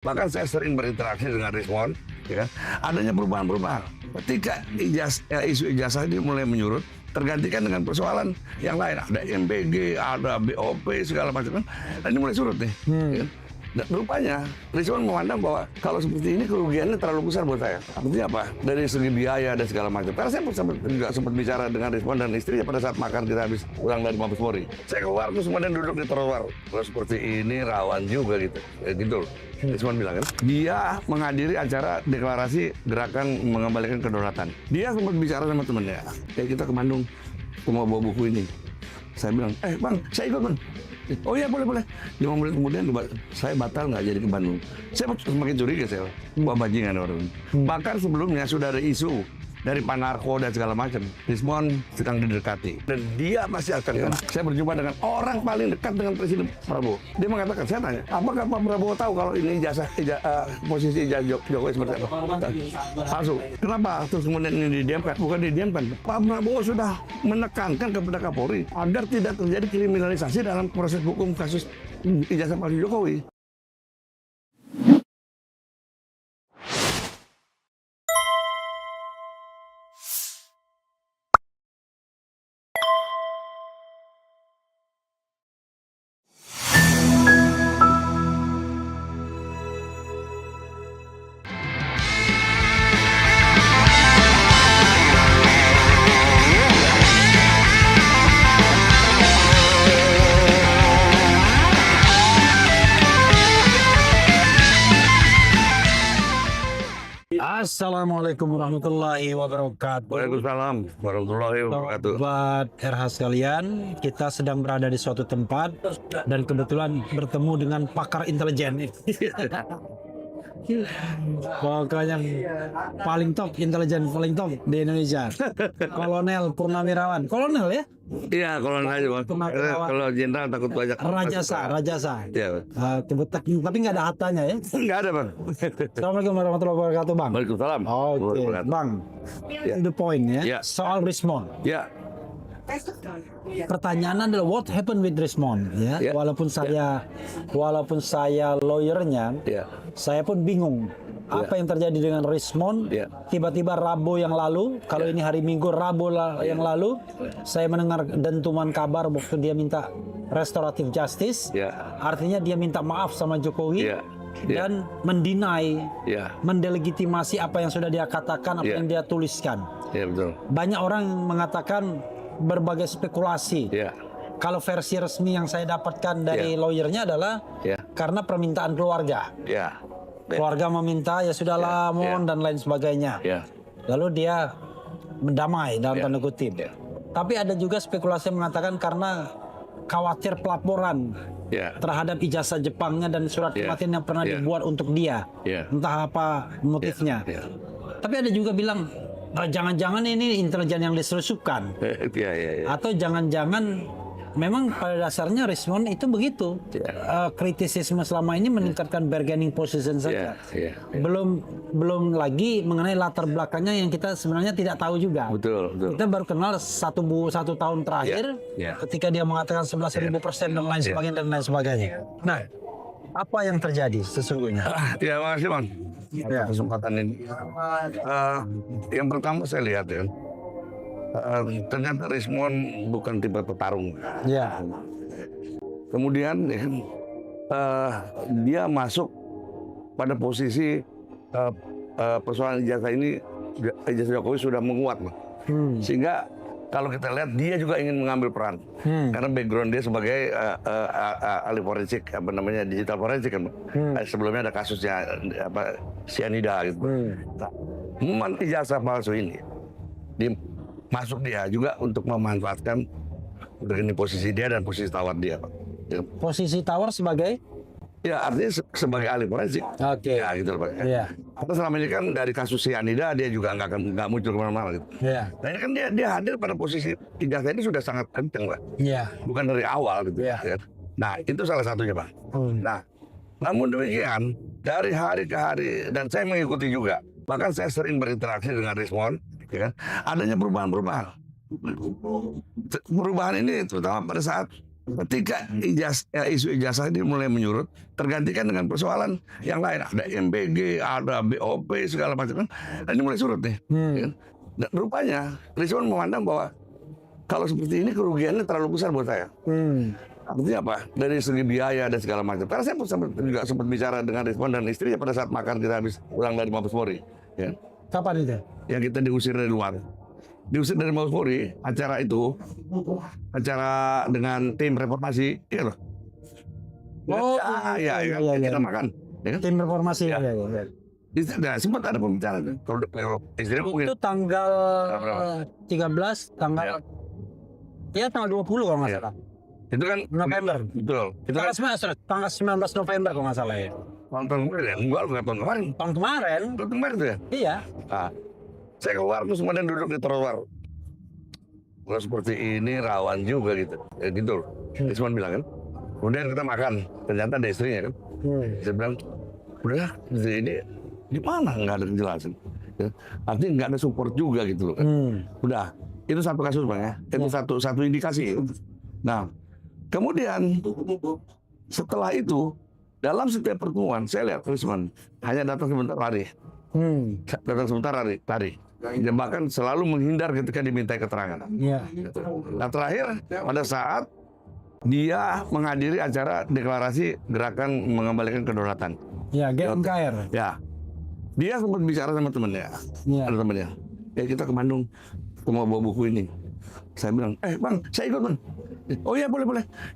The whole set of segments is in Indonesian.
Bahkan saya sering berinteraksi dengan Rizwan, ya kan? Adanya perubahan-perubahan. Ketika isu ijazah ini mulai menyurut, tergantikan dengan persoalan yang lain. Ada MBG, ada BOP, segala macam. Dan ini mulai surut nih. Ya kan? Dan rupanya Rizwan memandang bahwa kalau seperti ini kerugiannya terlalu besar buat saya. Artinya apa? Dari segi biaya dan segala macam. Karena saya juga sempat bicara dengan Rizwan dan istrinya pada saat makan kita habis pulang dari Mabes Polri. Saya keluar terus kemudian duduk di trotoar. Kalau seperti ini rawan juga gitu. Gitu loh. Rizwan bilang kan, dia menghadiri acara deklarasi gerakan mengembalikan kedaulatan. Dia sempat bicara sama temennya, kayak kita ke Bandung, aku mau bawa buku ini. Saya bilang, bang, saya ikut bang. Oh iya boleh. 5 menit kemudian saya batal nggak jadi ke Bandung. Saya semakin curiga saya, wah bajingan orang. Bahkan sebelumnya sudah ada isu dari Panarko dan segala macam. Rizwan sedang didekati dan dia masih akan. Saya berjumpa dengan orang paling dekat dengan Presiden Prabowo. Dia mengatakan, saya tanya, apakah Pak Prabowo tahu kalau ini posisi Jokowi seperti apa? Palsu. Kenapa? Terus kemudian ini didiamkan? Bukan didiamkan. Pak Prabowo sudah menekankan kepada Kapolri agar tidak terjadi kriminalisasi dalam proses hukum kasus ijazah palsu Jokowi. Assalamualaikum warahmatullahi wabarakatuh. Waalaikumsalam warahmatullahi wabarakatuh. Sobat RH sekalian, kita sedang berada di suatu tempat dan kebetulan bertemu dengan pakar intelijen. Pokoknya paling top intelijen, paling top di Indonesia. Kolonel Purnawirawan. Kolonel ya? Iya, kalau aja bang. Kalau jenderal takut banyak. Rajasa. Iya. Tapi nggak ada hatanya ya? Nggak ada bang. Assalamualaikum warahmatullahi wabarakatuh bang. Waalaikumsalam. Oke, bang. The point ya. Ya. Soal Rismon. Ya. Pertanyaan adalah what happened with Rismon ya. Ya. Walaupun saya lawyernya, Ya. saya pun bingung apa yang terjadi dengan Rismon. Ya. Tiba-tiba Rabu yang lalu, kalau ini hari Minggu, Rabu yang lalu, saya mendengar dentuman kabar waktu dia minta restoratif justice. Ya. Artinya dia minta maaf sama Jokowi. Ya. Ya. Dan mendinai, Ya. mendelegitimasi apa yang sudah dia katakan, apa Ya. yang dia tuliskan. Ya betul. Banyak orang mengatakan berbagai spekulasi. Ya. Kalau versi resmi yang saya dapatkan dari lawyernya adalah Ya. karena permintaan keluarga. Ya. Keluarga meminta ya sudahlah mohon dan lain sebagainya. Ya. Lalu dia mendamai dalam tanda kutip. Ya. Tapi ada juga spekulasi yang mengatakan karena khawatir pelaporan Ya. terhadap ijazah Jepangnya dan surat kematian yang pernah dibuat untuk dia. Ya. Entah apa motifnya. Ya. Tapi ada juga bilang jangan-jangan ini intelijen yang diselusupkan. Ya. Atau jangan-jangan memang pada dasarnya Rismon itu begitu. Kritisisme selama ini meningkatkan bargaining position saja. Ya. Belum lagi mengenai latar belakangnya yang kita sebenarnya tidak tahu juga. Betul. Kita baru kenal satu tahun terakhir ketika dia mengatakan 11.000% dan lain sebagainya. Nah, apa yang terjadi sesungguhnya? Ya, makasih bang. Ya. Kesempatan ini. Yang pertama saya lihat ya. Ternyata Rizmon bukan tipe petarung. Ya. Kemudian ya, dia masuk pada posisi persoalan ijazah ini, ijazah Jokowi sudah menguat, Bang. Sehingga kalau kita lihat dia juga ingin mengambil peran karena background dia sebagai ahli forensik, digital forensik kan, Bang. Sebelumnya ada kasusnya cyanida gitu. Nah, ijazah palsu ini masuk dia juga untuk memanfaatkan untuk ini posisi dia dan posisi tawar dia, Pak. Ya. Posisi tawar sebagai? Ya artinya sebagai ahli forensik. Oke. Ya gitu Pak. Iya. Karena selama ini kan dari kasus cyanida dia juga nggak muncul kemana-mana gitu. Iya. Nah ini kan dia hadir pada posisi ijazah ini sudah sangat kenceng, Pak. Iya. Bukan dari awal gitu. Iya. Ya. Nah itu salah satunya, Pak. Nah namun demikian dari hari ke hari dan saya mengikuti juga. Bahkan saya sering berinteraksi dengan Rizwan. Ya kan? Adanya perubahan-perubahan. Perubahan ini terutama pada saat Ketika isu ijazah ini mulai menyurut, tergantikan dengan persoalan yang lain. Ada MBG, ada BOP, segala macam kan. Ini mulai surut nih. Ya kan? Dan rupanya Rizwan memandang bahwa kalau seperti ini kerugiannya terlalu besar buat saya. Artinya apa? Dari segi biaya dan segala macam. Karena saya juga sempat bicara dengan Rizwan dan istrinya pada saat makan kita habis pulang dari Mabes Polri. Ya. Kapan itu? Yang kita diusir dari luar. Diusir dari Mabes Polri, acara itu, acara dengan tim reformasi, iya loh. Ya, kita makan. Ya kan? Tim reformasi. Ya. Nah, sempat ada pembicaraan. Itu tanggal 13, tanggal tanggal 20 kalau nggak salah. Itu kan November. Betul. Itu kan Tanggal 19 November kalau nggak salah ya. tahun kemarin ya? Enggak tahun kemarin. Tahun kemarin. Tahun kemarin tuh ya? Iya. Nah, saya keluar terus kemudian duduk di trotoar. Kalau seperti ini rawan juga gitu. Ya gitu loh. Rizwan bilang kan. Kemudian kita makan. Ternyata ada istrinya kan. Saya bilang, udah ini gimana? Nggak ada kejelasan. Ya. Artinya nggak ada support juga gitu loh kan. Udah. Itu satu kasus Bang ya. Itu satu indikasi. Nah, kemudian setelah itu dalam setiap pertemuan saya lihat Rizwan hanya datang sebentar lari. Datang sebentar lari. Dan bahkan selalu menghindar ketika diminta keterangan. Iya. Nah terakhir pada saat dia menghadiri acara deklarasi gerakan mengembalikan kedaulatan. Ya, GMKR. Ya, dia sempat bicara sama temennya. Iya. Ada temennya. Ya kita ke Bandung, aku mau bawa buku ini. Saya bilang, Bang, saya ikut Bang. Oh iya boleh.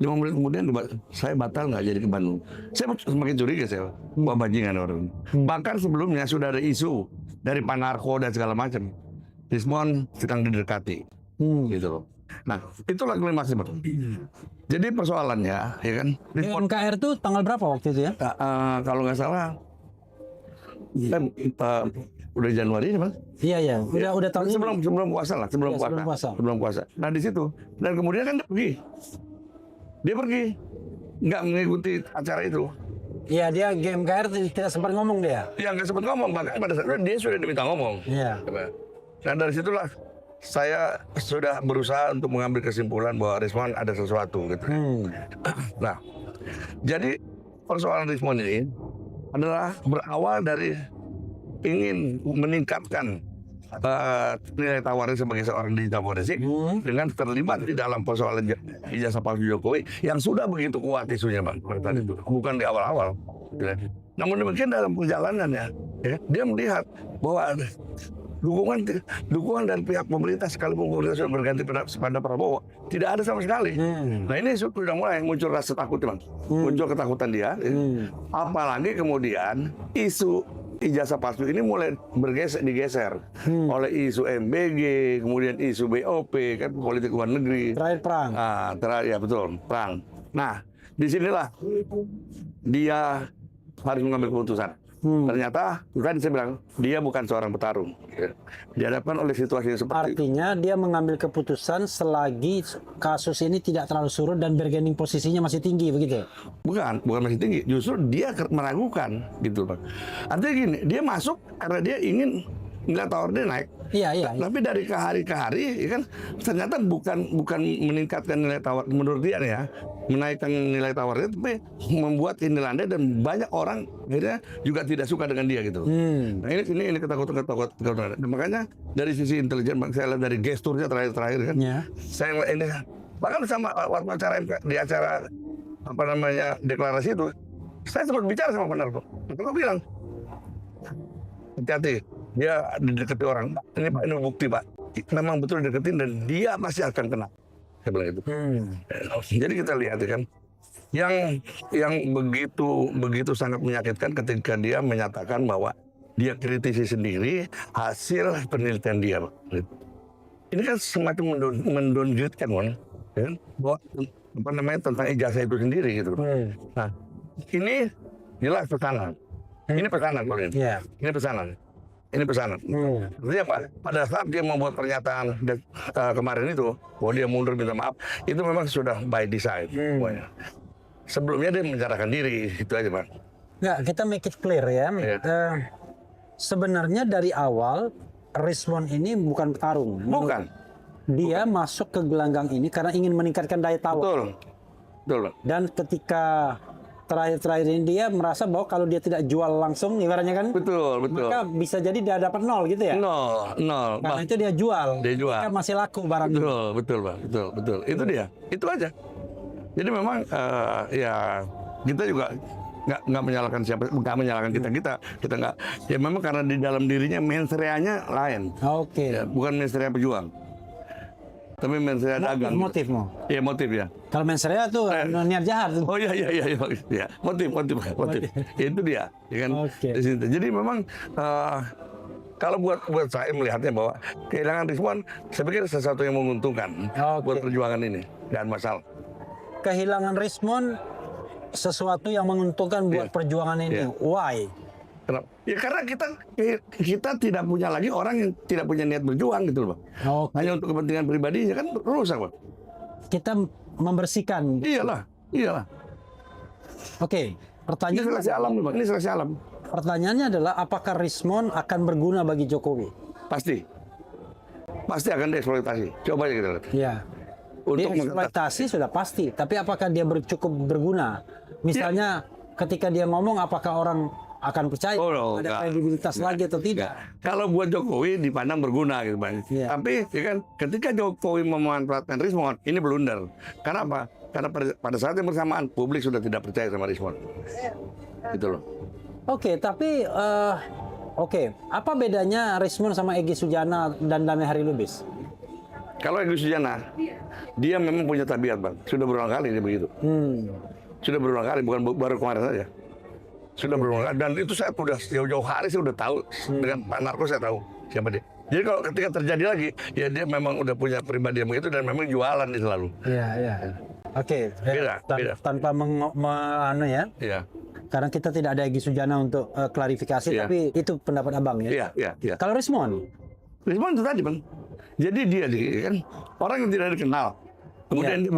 5 menit kemudian saya batal nggak jadi ke Bandung. Saya semakin curiga saya, wah bajingan orang. Bahkan sebelumnya sudah ada isu dari Panarko dan segala macam. Rizwan sedang didekati, gitu loh. Nah itulah klimaks Bang. Jadi persoalannya, ya kan? GMKR itu tanggal berapa waktu itu ya? Kalau nggak salah, udah Januari ini Bang. Iya. Udah tahun sebelum puasa lah, sebelum puasa. Nah di situ dan kemudian kan dia pergi, nggak mengikuti acara itu. Iya, dia GMKR tidak sempat ngomong dia. Iya nggak sempat ngomong, bahkan pada saat itu dia sudah diminta ngomong. Iya. Nah dari situlah saya sudah berusaha untuk mengambil kesimpulan bahwa Rizwan ada sesuatu gitu. Nah jadi persoalan Rizwan ini adalah berawal dari ingin meningkatkan nilai tawarnya sebagai seorang digital forensik dengan terlibat di dalam persoalan ijazah palsu Jokowi yang sudah begitu kuat isunya Bang, bukan di awal-awal. Namun demikian dalam perjalanannya, ya, dia melihat bahwa dukungan dari pihak pemerintah sekalipun pemerintah sudah berganti pada Prabowo tidak ada sama sekali. Nah ini sudah mulai muncul rasa takut Bang, muncul ketakutan dia. Apalagi kemudian isu ijazah palsu ini mulai digeser oleh isu MBG, kemudian isu BOP, kan politik luar negeri. Terakhir perang. Ya betul, perang. Nah, disinilah dia harus mengambil keputusan. Ternyata, tadi saya bilang, dia bukan seorang petarung. Dihadapkan oleh situasi seperti itu. Artinya dia mengambil keputusan selagi kasus ini tidak terlalu surut dan bargaining posisinya masih tinggi, begitu? Bukan masih tinggi. Justru dia meragukan, gitu Pak. Artinya gini, dia masuk karena dia ingin nilai tawar dia naik. Iya. Tapi dari ke hari ke hari, ya kan, ternyata bukan meningkatkan nilai tawar menurut dia ya, menaikkan nilai tawarnya, tapi membuat ini landai dan banyak orang akhirnya juga tidak suka dengan dia gitu. Nah ini ketakutan. Nah, makanya dari sisi intelijen, saya lihat dari gesturnya terakhir kan, saya ini bahkan sama waktu acara di acara deklarasi itu, saya sempat bicara sama Panarko. Panarko bilang, hati-hati. Dia didekati orang. Ini Pak, ini bukti Pak. Memang betul dideketin dan dia pasti akan kena. Saya bilang itu. Jadi kita lihat ya kan, yang begitu sangat menyakitkan ketika dia menyatakan bahwa dia kritisi sendiri hasil penelitian dia. Ini kan semacam mendowngrade-kan, kan? Bahwa tentang ijazah itu sendiri gitu. Nah, ini jelas pesanan. Ini pesanan kalau ini. Ini pesanan. Artinya Pak, pada saat dia membuat pernyataan kemarin itu, bahwa dia mundur minta maaf, itu memang sudah by design. Sebelumnya dia menyerahkan diri, itu aja Pak. Nggak, kita make it clear ya. Sebenarnya dari awal, Rizwan ini bukan petarung. Bukan. Dia masuk ke gelanggang ini karena ingin meningkatkan daya tawar. Betul. betul Bang. Dan ketika terakhir ini dia merasa bahwa kalau dia tidak jual langsung, ibaratnya kan, Betul. maka bisa jadi dia dapat nol gitu ya. Nol. Karena itu dia jual. Dia jual. Maka masih laku barangnya. Betul Bang. Betul. Itu dia. Itu aja. Jadi memang ya kita juga nggak menyalahkan siapa, nggak menyalahkan kita nggak. Ya memang karena di dalam dirinya mensreanya lain. Oke. Ya, bukan mensrea pejuang. Tapi mensrea dagang. Motifmu. Iya motif ya. Kalau mensrea tuh niat jahat. Oh iya. Ya. Motif. Ya, itu dia, ya kan. Oke. Di situ. Jadi memang kalau buat saya melihatnya bahwa kehilangan Rizwan, saya pikir sesuatu yang menguntungkan buat perjuangan ini, nggak masalah. Kehilangan Rismond sesuatu yang menguntungkan buat perjuangan ini. Why? Kenapa? Ya karena kita tidak punya lagi orang yang tidak punya niat berjuang gitu loh, Bang. Hanya untuk kepentingan pribadinya kan rusak, Bang. Kita membersihkan. Iyalah. Oke, pertanyaan. Ini seleksi alam, Bang. Ini seleksi alam. Pertanyaannya adalah apakah Rismond akan berguna bagi Jokowi? Pasti akan dieksploitasi. Coba aja kita lihat. Ya. Untuk Eksploitasi sudah pasti, tapi apakah dia cukup berguna? Misalnya ketika dia ngomong, apakah orang akan percaya ada kredibilitas lagi atau tidak? Kalau buat Jokowi dipandang berguna gitu Bang. Tapi ya kan ketika Jokowi memanfaatkan Rismond, ini blunder. Karena apa? Karena pada saat yang bersamaan publik sudah tidak percaya sama Rismond. Gitu loh. Oke, tapi apa bedanya Rismond sama Egy Sujana dan Damai Hari Lubis? Kalau Egy Sujana, dia memang punya tabiat Bang. Sudah berulang kali dia begitu. Sudah berulang kali, bukan baru kemarin saja. Sudah berulang kali. Dan itu saya sudah jauh-jauh hari saya udah tahu. Dengan Pak Narko saya tahu siapa dia. Jadi kalau ketika terjadi lagi, ya dia memang udah punya pribadi yang begitu dan memang jualan dia selalu. Iya. Oke. Beda. Tanpa Iya. Karena kita tidak ada Egy Sujana untuk klarifikasi, tapi itu pendapat abang ya. Iya. Kalau Rismond itu tadi Bang. Jadi dia kan orang yang tidak dikenal. Kemudian dia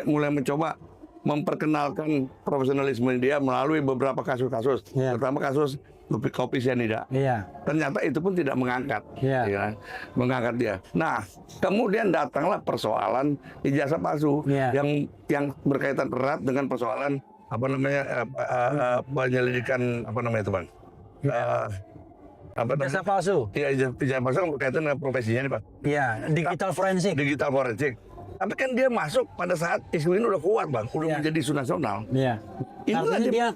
mulai mencoba memperkenalkan profesionalisme dia melalui beberapa kasus-kasus, terutama kasus kopi sianida. Ternyata itu pun tidak mengangkat, mengangkat dia. Nah, kemudian datanglah persoalan ijazah palsu yang berkaitan erat dengan persoalan penyelidikan itu Bang. ijazah palsu. Iya, ijazah palsu berkaitan dengan profesinya nih Pak. Iya, digital forensik. Tapi kan dia masuk pada saat isu ini udah kuat Bang, udah menjadi isu nasional. Iya. Artinya dia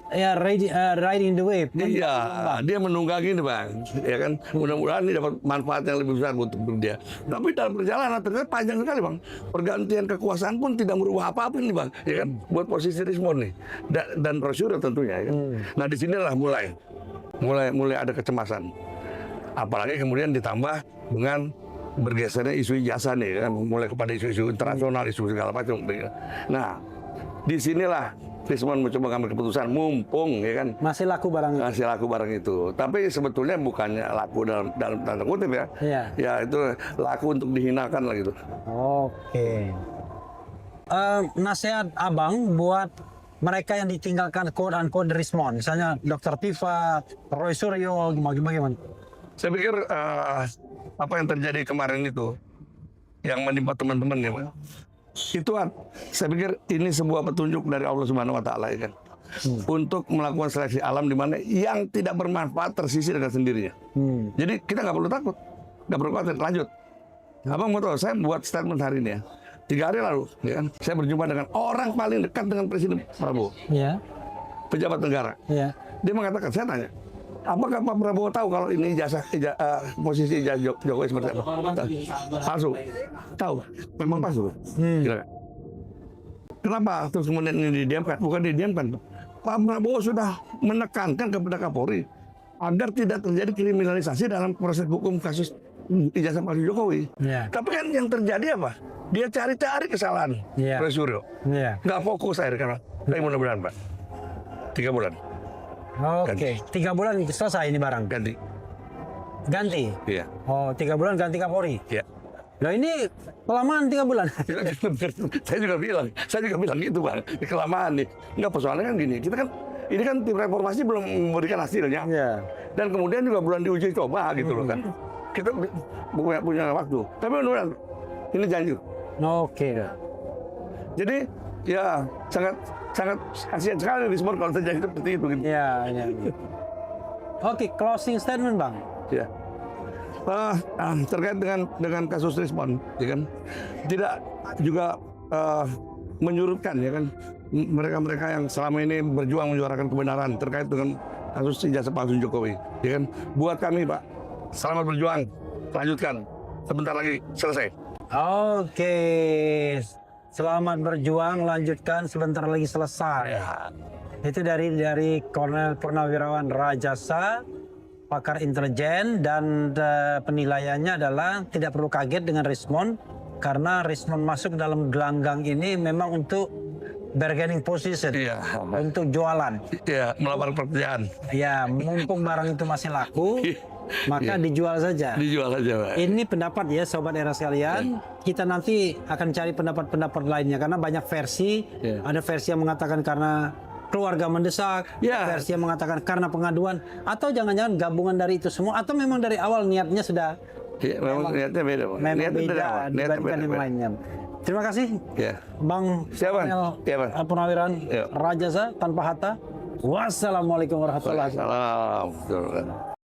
riding the wave. Iya, dia menunggangi nih Bang. Ya kan, mudah-mudahan ini dapat manfaat yang lebih besar untuk dia. Tapi dalam perjalanan ternyata panjang sekali Bang. Pergantian kekuasaan pun tidak merubah apa-apa nih Bang. Ya kan, buat posisi Rismond nih. Dan Rosyuro tentunya ya kan. Nah, disinilah mulai ada kecemasan. Apalagi kemudian ditambah dengan bergesernya isu ijazah nih kan, mulai kepada isu-isu internasional, isu segala macam. Nah, disinilah Rismond mencoba ngambil keputusan mumpung ya kan masih laku barang itu. Tapi sebetulnya bukannya laku dalam tanda kutip ya. Ya itu laku untuk dihinakan lah gitu. Oke. Nasihat abang buat mereka yang ditinggalkan quote-unquote Rismond, misalnya Dr. Tifa, Roy Suryo, bagaimana? Saya pikir apa yang terjadi kemarin itu, yang menimpa teman-teman ya, itu saya pikir ini sebuah petunjuk dari Allah Subhanahu Wa Taala ya kan, untuk melakukan seleksi alam di mana yang tidak bermanfaat tersisir dengan sendirinya. Jadi kita nggak perlu takut, nggak perlu khawatir. Lanjut. Abang mau tahu, saya buat statement hari ini ya. 3 hari lalu, ya kan, saya berjumpa dengan orang paling dekat dengan Presiden Prabowo, pejabat negara. Dia mengatakan, saya tanya, apakah Pak Prabowo tahu kalau ini posisi ijazah Jokowi seperti apa? Palsu. Tahu, memang palsu. Kenapa terus kemudian ini didiamkan? Bukan didiamkan. Pak Prabowo sudah menekankan kepada Kapolri agar tidak terjadi kriminalisasi dalam proses hukum kasus ijazah palsu Jokowi. Tapi kan yang terjadi apa? Dia cari-cari kesalahan Roy Suryo. Nggak fokus akhirnya. Tapi mudah-mudahan Pak. 3 bulan. Oke, 3 bulan selesai ini barang. Ganti? Iya. Oh, 3 bulan ganti Kapolri? Iya. Nah ini kelamaan 3 bulan. Saya juga bilang gitu Bang. Kelamaan nih. Nggak, persoalannya kan gini. Ini kan tim reformasi belum memberikan hasilnya. Dan kemudian juga belum diuji coba gitu loh kan. Kita punya waktu. Tapi mudah-mudahan ini janji. Oke. Jadi Ya, sangat kasihan sekali respon kalau terjadi seperti itu. Gitu. Ya. Oke, closing statement Bang. Ya. Terkait dengan kasus respon, ya kan, tidak juga menyurutkan, ya kan, mereka yang selama ini berjuang menyuarakan kebenaran terkait dengan kasus ijazah palsu Jokowi, ya kan. Buat kami Pak, selamat berjuang, lanjutkan, sebentar lagi selesai. Oke, selamat berjuang, lanjutkan, sebentar lagi selesai. Ya. Itu dari Kolonel Purnawirawan Rajasa, pakar intelijen, dan penilaiannya adalah tidak perlu kaget dengan respon, karena respon masuk dalam gelanggang ini memang untuk bargaining position, untuk jualan. Iya, melamar pekerjaan. Ya, mumpung barang itu masih laku, maka dijual saja. Dijual saja, Pak. Ini pendapat ya, Sobat Era sekalian. Kita nanti akan cari pendapat-pendapat lainnya, karena banyak versi. Ada versi yang mengatakan karena keluarga mendesak, versi yang mengatakan karena pengaduan, atau jangan-jangan gabungan dari itu semua, atau memang dari awal niatnya sudah memang niatnya beda, Pak. memang Niatnya beda dibandingkan yang lainnya. Terima kasih, Bang Purnawirawan Rajasa tanpa Hatta. Wassalamualaikum warahmatullahi wabarakatuh. Waalaikumsalam.